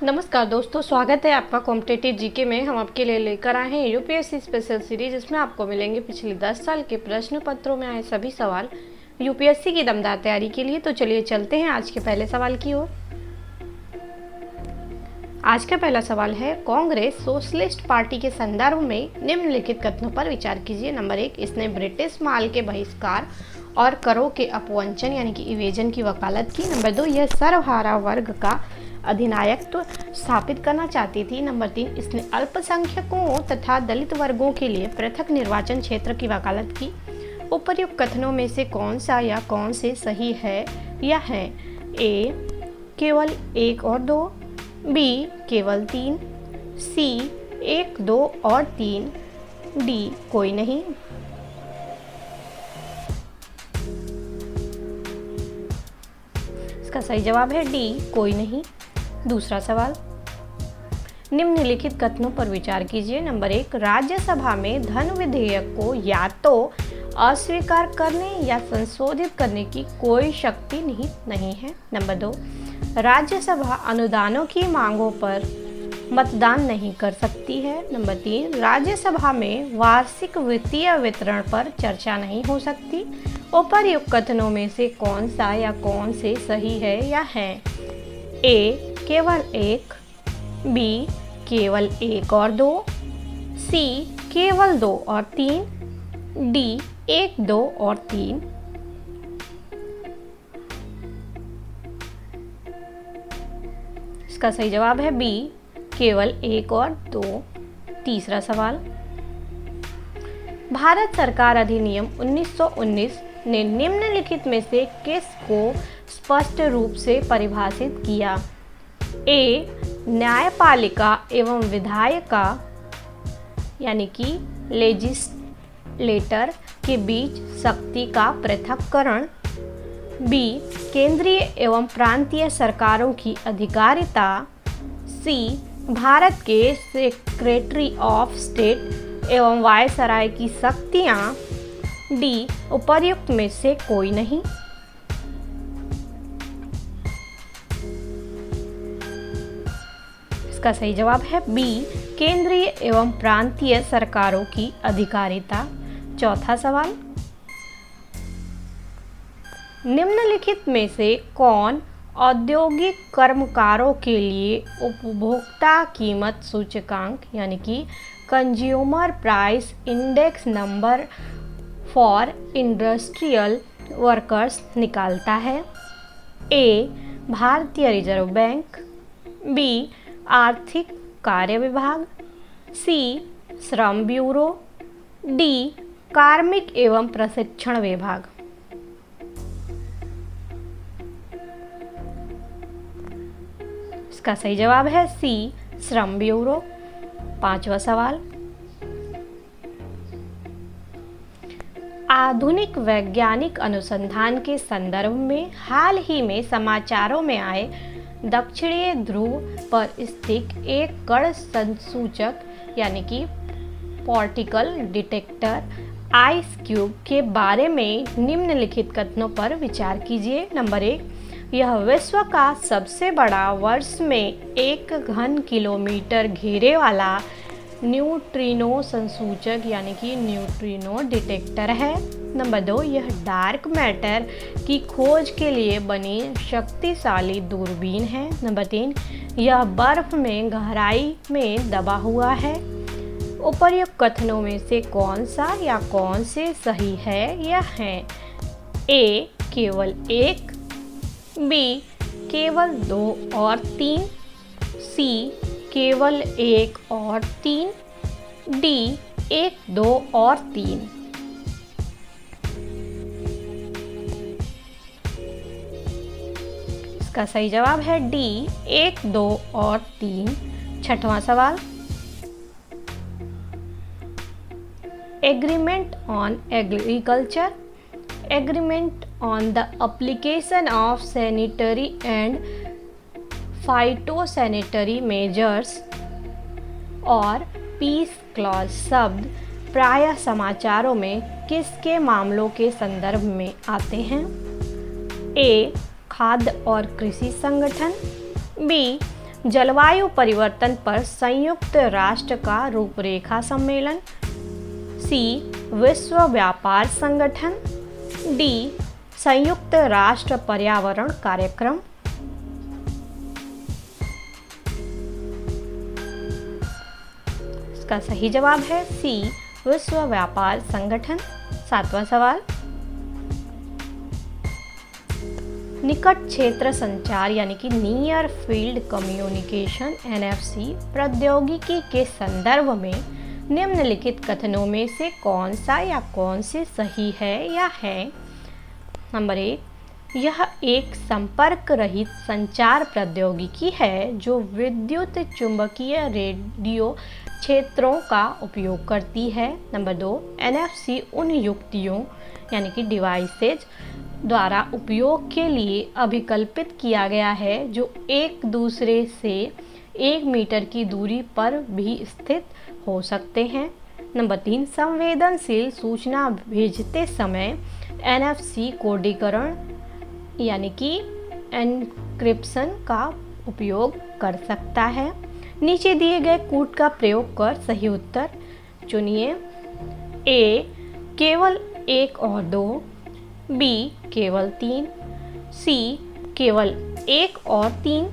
नमस्कार दोस्तों, स्वागत है आपका कॉम्पिटिटिव जीके में। हम आपके लिए लेकर आए हैं यूपीएससी स्पेशल सीरीज, जिसमें आपको मिलेंगे पिछले 10 साल के प्रश्न पत्रों में आए सभी सवाल यूपीएससी की दमदार तैयारी के लिए। तो चलिए चलते हैं आज के पहले सवाल की ओर। आज का पहला सवाल है, कांग्रेस सोशलिस्ट पार्टी के संदर्भ में निम्नलिखित कथनों पर विचार कीजिए। नंबर 1, इसने ब्रिटिश माल के बहिष्कार और करों के अपवंचन यानी कि इवेजन की वकालत की। नंबर 2, यह सर्वहारा वर्ग का अधिनायकत्व स्थापित करना चाहती थी। नंबर 3, इसने अल्पसंख्यकों तथा दलित वर्गों के लिए पृथक निर्वाचन क्षेत्र की वकालत की। उपर्युक्त कथनों में से कौन सा या कौन से सही है या है? ए, केवल 1 और 2, बी, केवल 3, सी, 1, 2 और 3, डी, कोई नहीं। इसका सही जवाब है डी, कोई नहीं। दूसरा सवाल, निम्नलिखित कथनों पर विचार कीजिए। नंबर 1, राज्यसभा में धन विधेयक को या तो अस्वीकार करने या संशोधित करने की कोई शक्ति निहित नहीं है। नंबर 2, राज्यसभा अनुदानों की मांगों पर मतदान नहीं कर सकती है। नंबर 3, राज्यसभा में वार्षिक वित्तीय वितरण पर चर्चा नहीं हो सकती। उपर्युक्त कथनों में से कौन सा या कौन से सही है या है? ए, केवल 1, बी, केवल 1 और 2, सी, केवल 2 और 3, डी, 1, 2 और 3। इसका सही जवाब है बी, केवल 1 और 2। तीसरा सवाल, भारत सरकार अधिनियम 1919 ने निम्नलिखित में से किस को स्पष्ट रूप से परिभाषित किया? ए, न्यायपालिका एवं विधायिका यानी कि लेजिस्लेटर के बीच शक्ति का पृथक्करण। बी, केंद्रीय एवं प्रांतीय सरकारों की अधिकारिता। सी, भारत के सेक्रेटरी ऑफ स्टेट एवं वायसराय की शक्तियाँ। डी, उपर्युक्त में से कोई नहीं। इसका सही जवाब है बी, केंद्रीय एवं प्रांतीय सरकारों की अधिकारिता। चौथा सवाल, निम्नलिखित में से कौन औद्योगिक कर्मकारों के लिए उपभोक्ता कीमत सूचकांक यानी कि consumer price index number for industrial workers निकालता है? ए, भारतीय रिजर्व बैंक। बी, आर्थिक कार्य विभाग। सी, श्रम ब्यूरो। डी, कार्मिक एवं प्रशिक्षण विभाग। इसका सही जवाब है सी, श्रम ब्यूरो। पांचवा सवाल, आधुनिक वैज्ञानिक अनुसंधान के संदर्भ में हाल ही में समाचारों में आए दक्षिणी ध्रुव पर स्थित एक कण संसूचक यानी कि पार्टिकल डिटेक्टर आइस क्यूब के बारे में निम्नलिखित कथनों पर विचार कीजिए। नंबर 1, यह विश्व का सबसे बड़ा वर्ष में 1 घन किलोमीटर घेरे वाला न्यूट्रिनो संसूचक यानी कि न्यूट्रिनो डिटेक्टर है। नंबर 2, यह डार्क मैटर की खोज के लिए बनी शक्तिशाली दूरबीन है। नंबर 3, यह बर्फ में गहराई में दबा हुआ है। उपर्युक्त कथनों में से कौन सा या कौन से सही है या है? ए, केवल 1, बी, केवल 2 और 3, सी, केवल 1 और 3, डी, 1, 2 और 3। इसका सही जवाब है डी, 1, 2 और 3। छठवां सवाल, agreement on agriculture, agreement on the application of sanitary and phytosanitary measures और पीस क्लॉज शब्द प्रायः समाचारों में किसके मामलों के संदर्भ में आते हैं? ए, खाद्य और कृषि संगठन। बी, जलवायु परिवर्तन पर संयुक्त राष्ट्र का रूपरेखा सम्मेलन। सी, विश्व व्यापार संगठन। डी, संयुक्त राष्ट्र पर्यावरण कार्यक्रम। इसका सही जवाब है सी, विश्व व्यापार संगठन। 7वां सवाल, निकट क्षेत्र संचार यानी कि नियर फील्ड कम्युनिकेशन NFC प्रौद्योगिकी के संदर्भ में निम्नलिखित कथनों में से कौन सा या कौन से सही है या है। नंबर 1, यह एक संपर्क रहित संचार प्रौद्योगिकी है जो विद्युत चुंबकीय रेडियो क्षेत्रों का उपयोग करती है। नंबर 2, NFC उन युक्तियों यानी कि डिवाइसेज द्वारा उपयोग के लिए अभिकल्पित किया गया है जो एक दूसरे से 1 मीटर की दूरी पर भी स्थित हो सकते हैं। नंबर 3, संवेदनशील सूचना भेजते समय NFC कोडीकरण यानी कि एन्क्रिप्शन का उपयोग कर सकता है। नीचे दिए गए कूट का प्रयोग कर सही उत्तर चुनिए। ए, केवल 1 और 2। बी, केवल 3। सी, केवल 1 और 3।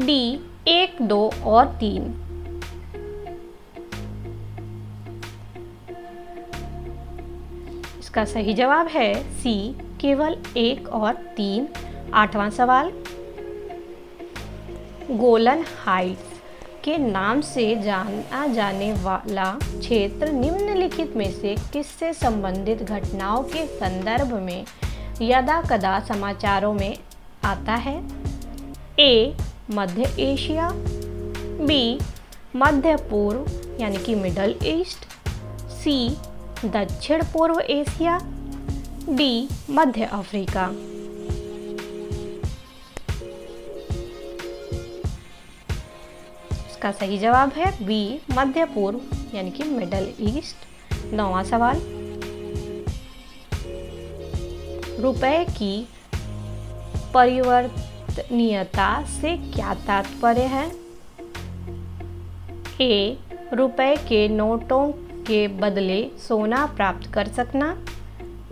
डी, 1, 2 और 3। इसका सही जवाब है सी, केवल 1 और 3। 8वां सवाल, गोलन हाइट्स के नाम से जाना जाने वाला क्षेत्र निम्नलिखित में से किससे संबंधित घटनाओं के संदर्भ में यदा-कदा समाचारों में आता है। ए, मध्य एशिया। बी, मध्य पूर्व यानी कि मिडल ईस्ट। सी, दक्षिण पूर्व एशिया। डी, मध्य अफ्रीका। इसका सही जवाब है बी, मध्य पूर्व यानी कि मिडल ईस्ट। 9वां सवाल, रुपए की परिवर्तनीयता से क्या तात्पर्य है। ए, रुपए के नोटों के बदले सोना प्राप्त कर सकना।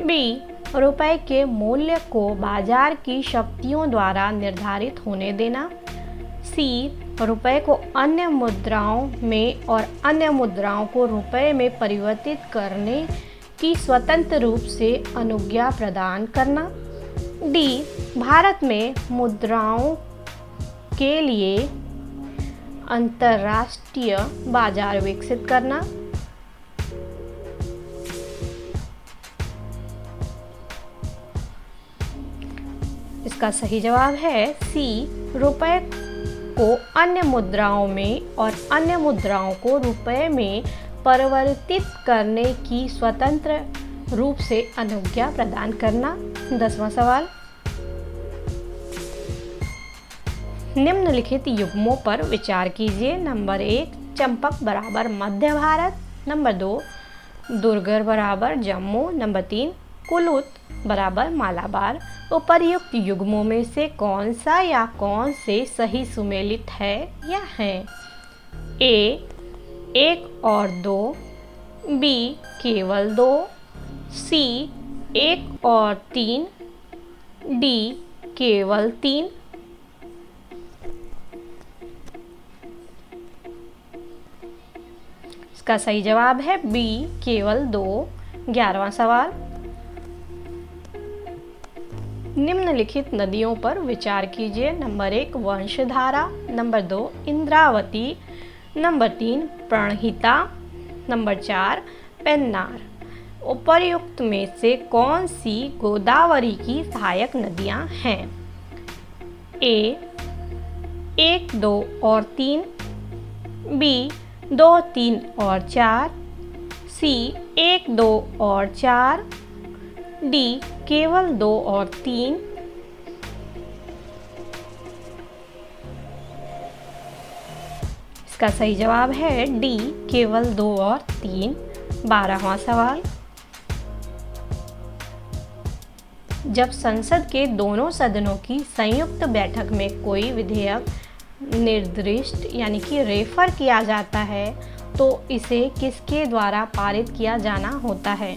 बी, रुपए के मूल्य को बाजार की शक्तियों द्वारा निर्धारित होने देना। सी, रुपए को अन्य मुद्राओं में और अन्य मुद्राओं को रुपए में परिवर्तित करने की स्वतंत्र रूप से अनुज्ञा प्रदान करना। डी, भारत में मुद्राओं के लिए अंतर्राष्ट्रीय बाजार विकसित करना। इसका सही जवाब है सी, रुपए को अन्य मुद्राओं में और अन्य मुद्राओं को रुपए में परिवर्तित करने की स्वतंत्र रूप से अनुज्ञा प्रदान करना। 10वां सवाल, निम्नलिखित युग्मों पर विचार कीजिए। नंबर 1, चंपक बराबर मध्य भारत। नंबर 2, दुर्गर बराबर जम्मू। नंबर 3, कुलुत बराबर मालाबार। उपर्युक्त युग्मों में से कौन सा या कौन से सही सुमेलित है या है। ए, 1 और 2। बी, केवल 2। सी, 1 और 3। डी, केवल 3। इसका सही जवाब है बी, केवल 2। 11वां सवाल, निम्नलिखित नदियों पर विचार कीजिए। Number 1, Vamsadhara. Number 2, Indravati. Number 3, Pranhita. Number 4, Pennar. उपर्युक्त में से कौन सी गोदावरी की सहायक नदियां हैं। ए, 1, 2 और 3। बी, 2, 3 और 4। सी, 1, 2 और 4। डी, केवल 2 और 3। इसका सही जवाब है डी, केवल 2 और 3। 12वां सवाल, जब संसद के दोनों सदनों की संयुक्त बैठक में कोई विधेयक निर्दिष्ट यानी कि रेफर किया जाता है तो इसे किसके द्वारा पारित किया जाना होता है?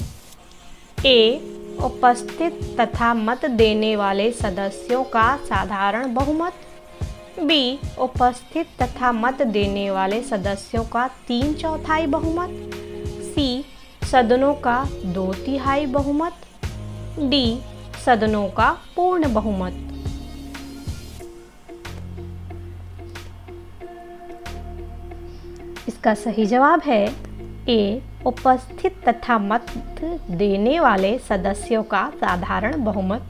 ए. उपस्थित तथा मत देने वाले सदस्यों का साधारण बहुमत। बी. उपस्थित तथा मत देने वाले सदस्यों का 3/4 बहुमत। सी. सदनों का 2/3 बहुमत। डी. सदनों का पूर्ण बहुमत। इसका सही जवाब है ए. उपस्थित तथा मत देने वाले सदस्यों का साधारण बहुमत।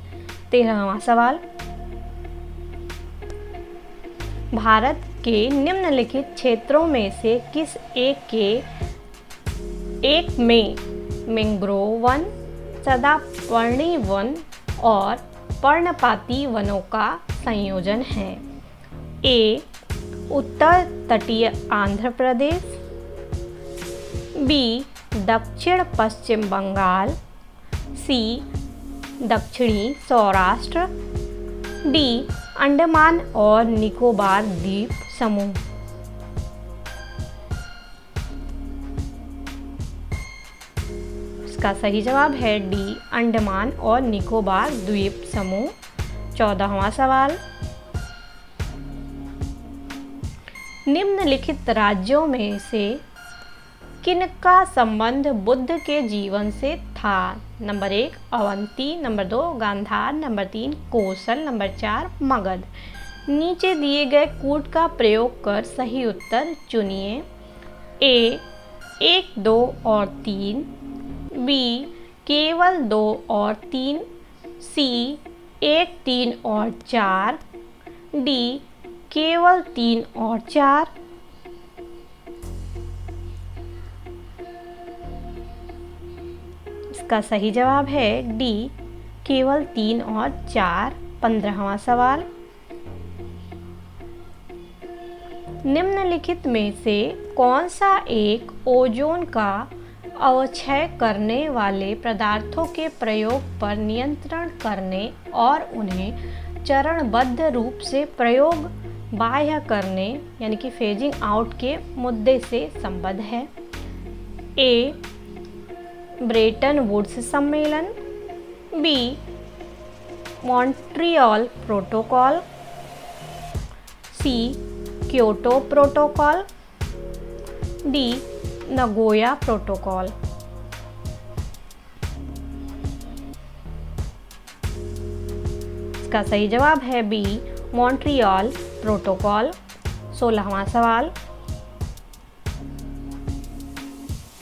13वां सवाल, भारत के निम्नलिखित क्षेत्रों में से किस एक में मैंग्रोव वन, सदापर्णी वन और पर्णपाती वनों का संयोजन है? ए. उत्तर तटीय आंध्र प्रदेश। बी. दक्षिण पश्चिम बंगाल। सी. दक्षिणी सौराष्ट्र। डी. अंडमान और निकोबार द्वीप समूह। इसका सही जवाब है डी. अंडमान और निकोबार द्वीप समूह। 14वां सवाल, निम्नलिखित राज्यों में से किनका संबंध बुद्ध के जीवन से था? Number 1 Avanti, number 2 Gandhara, number 3 Kosala, number 4 Magadha. नीचे दिए गए कूट का प्रयोग कर सही उत्तर चुनिए। ए. 1, 2 और 3। बी. केवल 2 और 3। सी. 1, 3 और 4। डी. केवल 3 और 4। इसका सही जवाब है डी. केवल 3 और 4। 15वां सवाल, निम्नलिखित में से कौन सा एक ओजोन का अवक्षय करने वाले पदार्थों के प्रयोग पर नियंत्रण करने और उन्हें चरणबद्ध रूप से प्रयोग बाह्य करने यानी कि फेजिंग आउट के मुद्दे से संबद्ध है? ए. ब्रेटन वुड्स सम्मेलन। B. Montreal Protocol. C. Kyoto Protocol. D. Nagoya Protocol. इसका सही जवाब है बी. Montreal protocol. 16वां सवाल,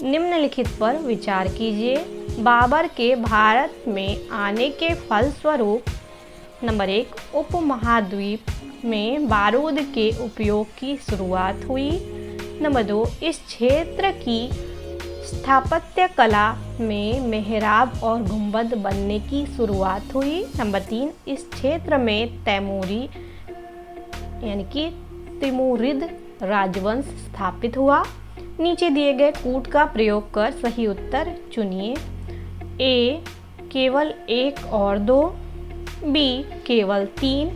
निम्नलिखित पर विचार कीजिए। बाबर के भारत में आने के फलस्वरूप नंबर 1 उपमहाद्वीप में बारूद के उपयोग की शुरुआत हुई। नंबर 2 इस क्षेत्र की स्थापत्य कला में मेहराब और गुंबद बनने की शुरुआत हुई। नंबर 3 इस क्षेत्र में तैमूरी यानी कि तिमुरिद राजवंश स्थापित हुआ। नीचे दिए गए कूट का प्रयोग कर सही उत्तर चुनिए। ए. केवल 1 और 2। बी. केवल 3।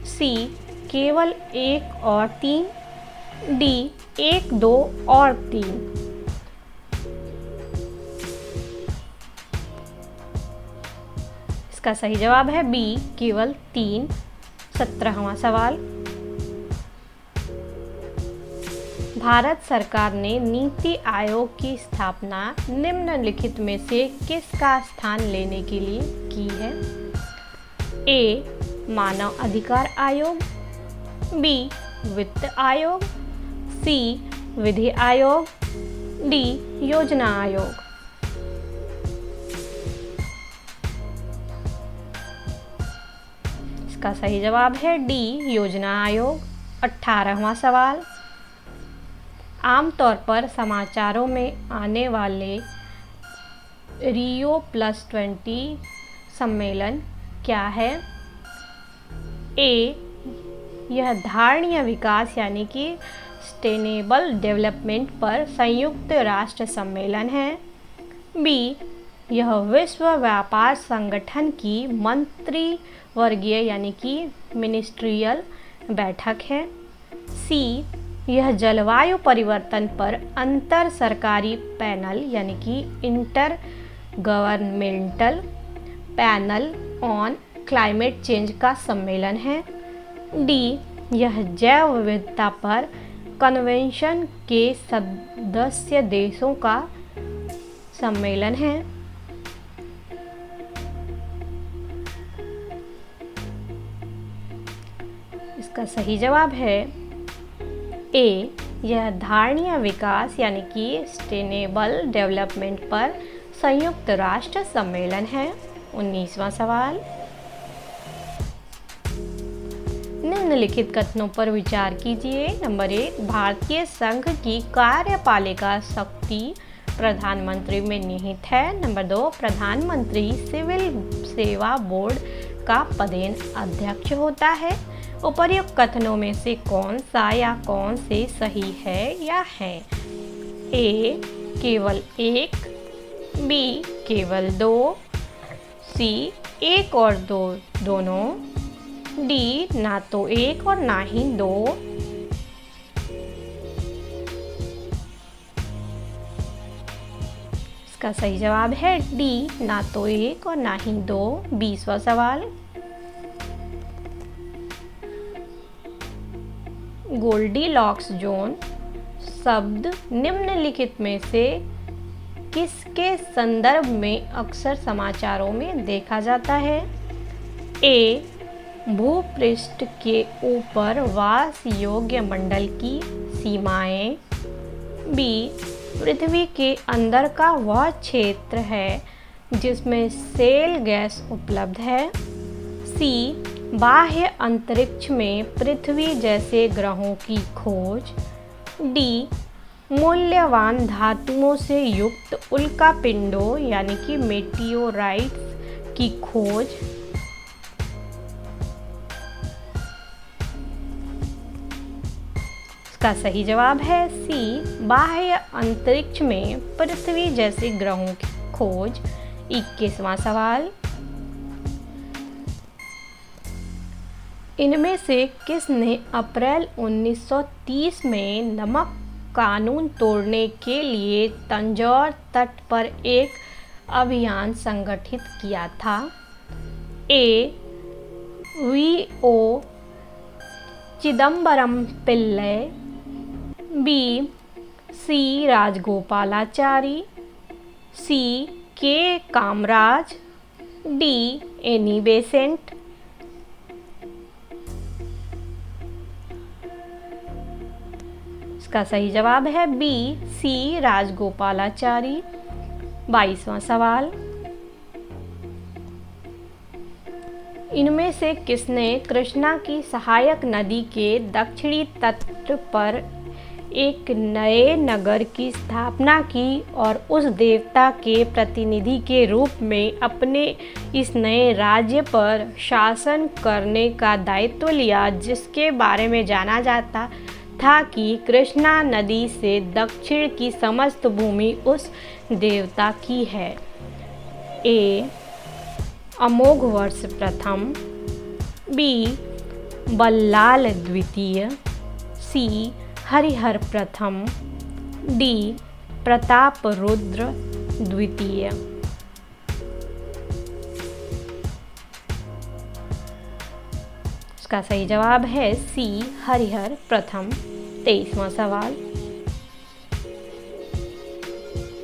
सी. केवल 1 और 3। डी. 1, 2 और 3। इसका सही जवाब है बी. केवल 3। 17वां सवाल, भारत सरकार ने नीति आयोग की स्थापना निम्नलिखित में से किसका स्थान लेने के लिए की है? ए. मानव अधिकार आयोग। बी. वित्त आयोग। सी. विधि आयोग। डी. योजना आयोग। इसका सही जवाब है डी. योजना आयोग। 18वां सवाल, आमतौर पर समाचारों में आने वाले Rio+20 सम्मेलन क्या है? ए. यह धारणीय विकास यानी कि सस्टेनेबल डेवलपमेंट पर संयुक्त राष्ट्र सम्मेलन है। बी. यह विश्व व्यापार संगठन की मंत्री वर्गीय यानी कि मिनिस्ट्रियल बैठक है। सी, यह जलवायु परिवर्तन पर अंतर सरकारी पैनल यानी कि inter governmental panel on climate change का सम्मेलन है। डी, यह जैव विविधता पर कन्वेंशन के सदस्य देशों का सम्मेलन है। इसका सही जवाब है ए, यह धारणीय विकास यानी कि सस्टेनेबल डेवलपमेंट पर संयुक्त राष्ट्र सम्मेलन है। 19वां सवाल, निम्नलिखित कथनों पर विचार कीजिए। नंबर 1, भारतीय संघ की कार्यपालिका शक्ति प्रधानमंत्री में निहित है। नंबर 2, प्रधानमंत्री सिविल सेवा बोर्ड का पदेन अध्यक्ष होता है। उपर्युक्त कथनों में से कौन सा या कौन से सही है या है? ए, केवल एक, बी, केवल दो, सी, एक और दो दोनों, डी, ना तो एक और ना ही दो। इसका सही जवाब है डी, ना तो एक और ना ही दो। 20वां सवाल, गोल्डीलॉक्स जोन शब्द निम्नलिखित में से किसके संदर्भ में अक्सर समाचारों में देखा जाता है? ए, भूपृष्ठ के ऊपर वास योग्य मंडल की सीमाएं। बी, पृथ्वी के अंदर का वह क्षेत्र है जिसमें शेल गैस उपलब्ध है। सी, बाह्य अंतरिक्ष में पृथ्वी जैसे ग्रहों की खोज। डी, मूल्यवान धातुओं से युक्त उल्कापिंडों यानी कि मेटियोराइट्स की खोज। इसका सही जवाब है सी, बाह्य अंतरिक्ष में पृथ्वी जैसे ग्रहों की खोज। 21वां सवाल, इनमें से किसने अप्रैल 1930 में नमक कानून तोड़ने के लिए तंजौर तट पर एक अभियान संगठित किया था? ए, वी.ओ. चिदम्बरम पिल्लै। बी, सी, राजगोपालाचारी। सी, के कामराज। D, Annie Besant. इसका सही जवाब है बी, सी, राजगोपालाचारी। 22वां सवाल, इनमें से किसने कृष्णा की सहायक नदी के दक्षिणी तट पर एक नए नगर की स्थापना की और उस देवता के प्रतिनिधि के रूप में अपने इस नए राज्य पर शासन करने का दायित्व लिया, जिसके बारे में जाना जाता था कि कृष्णा नदी से दक्षिण की समस्त भूमि उस देवता की है? ए, अमोघवर्ष प्रथम। बी, बल्लाल द्वितीय। सी, हरिहर प्रथम। डी, प्रतापरुद्र द्वितीय। इसका सही जवाब है सी, हरिहर प्रथम। 23वां सवाल,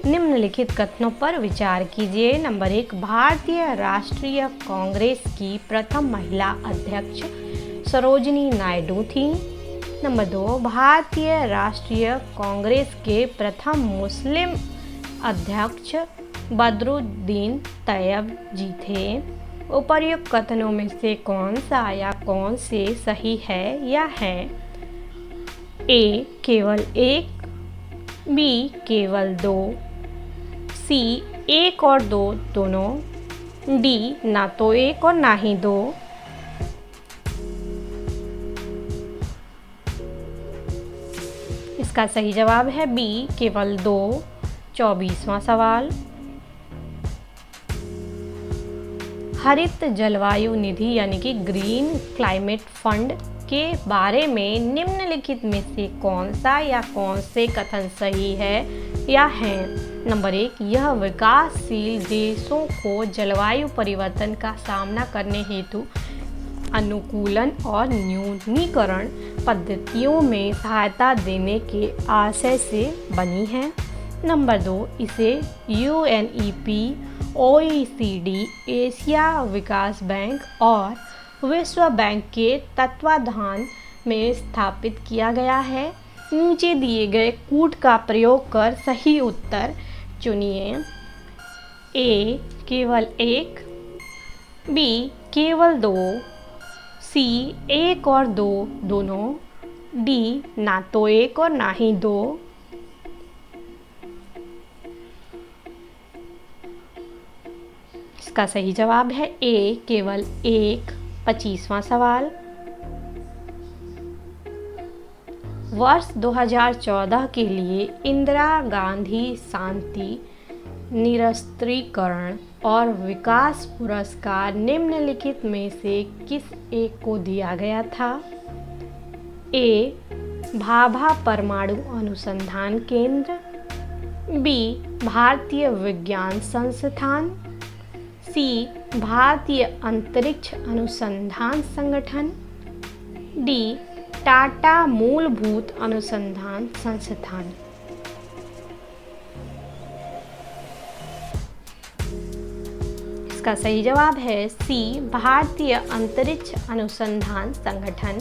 निम्नलिखित कथनों पर विचार कीजिए। नंबर 1, भारतीय राष्ट्रीय कांग्रेस की प्रथम महिला अध्यक्ष सरोजिनी नायडू थी। नंबर 2, भारतीय राष्ट्रीय कांग्रेस के प्रथम मुस्लिम अध्यक्ष बदरुद्दीन तैयब जी थे। उपर्युक्त कथनों में से कौन सा या कौन से सही है या है? ए, केवल एक। बी, केवल दो। सी, एक और दो दोनों। डी, ना तो एक और ना ही दो। इसका सही जवाब है बी, केवल दो। 24वां सवाल, हरित जलवायु निधि यानी कि ग्रीन क्लाइमेट फंड के बारे में निम्नलिखित में से कौन सा या कौन से कथन सही है या हैं? नंबर 1, यह विकासशील देशों को जलवायु परिवर्तन का सामना करने हेतु अनुकूलन और न्यूनीकरण पद्धतियों में सहायता देने के आशय से बनी है। नंबर 2, इसे UNEP, OECD, एशिया विकास बैंक और विश्व बैंक के तत्वाधान में स्थापित किया गया है। नीचे दिए गए कूट का प्रयोग कर सही उत्तर चुनिए। A, केवल 1, B, केवल 2, C, 1 और 2 दोनों, D, ना तो 1 और ना ही 2। इसका सही जवाब है A, केवल 1। 25वां सवाल, वर्ष 2014 के लिए इंदिरा गांधी शांति निरस्त्रीकरण और विकास पुरस्कार निम्नलिखित में से किस एक को दिया गया था? A, भाभा परमाणु अनुसंधान केंद्र, B, भारतीय विज्ञान संस्थान, C, भारतीय अंतरिक्ष अनुसंधान संगठन, D, टाटा मूलभूत अनुसंधान संस्थान। इसका सही जवाब है C, भारतीय अंतरिक्ष अनुसंधान संगठन।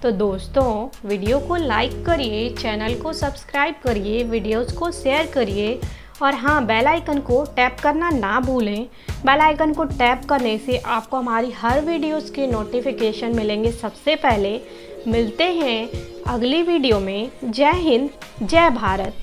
तो दोस्तों, वीडियो को लाइक करिए, चैनल को सब्सक्राइब करिए, वीडियोस को शेयर करिए और हाँ, बेल आइकन को टैप करना ना भूलें। बेल आइकन को टैप करने से आपको हमारी हर वीडियोस के नोटिफिकेशन मिलेंगे सबसे पहले। मिलते हैं अगली वीडियो में। जय हिंद, जय भारत।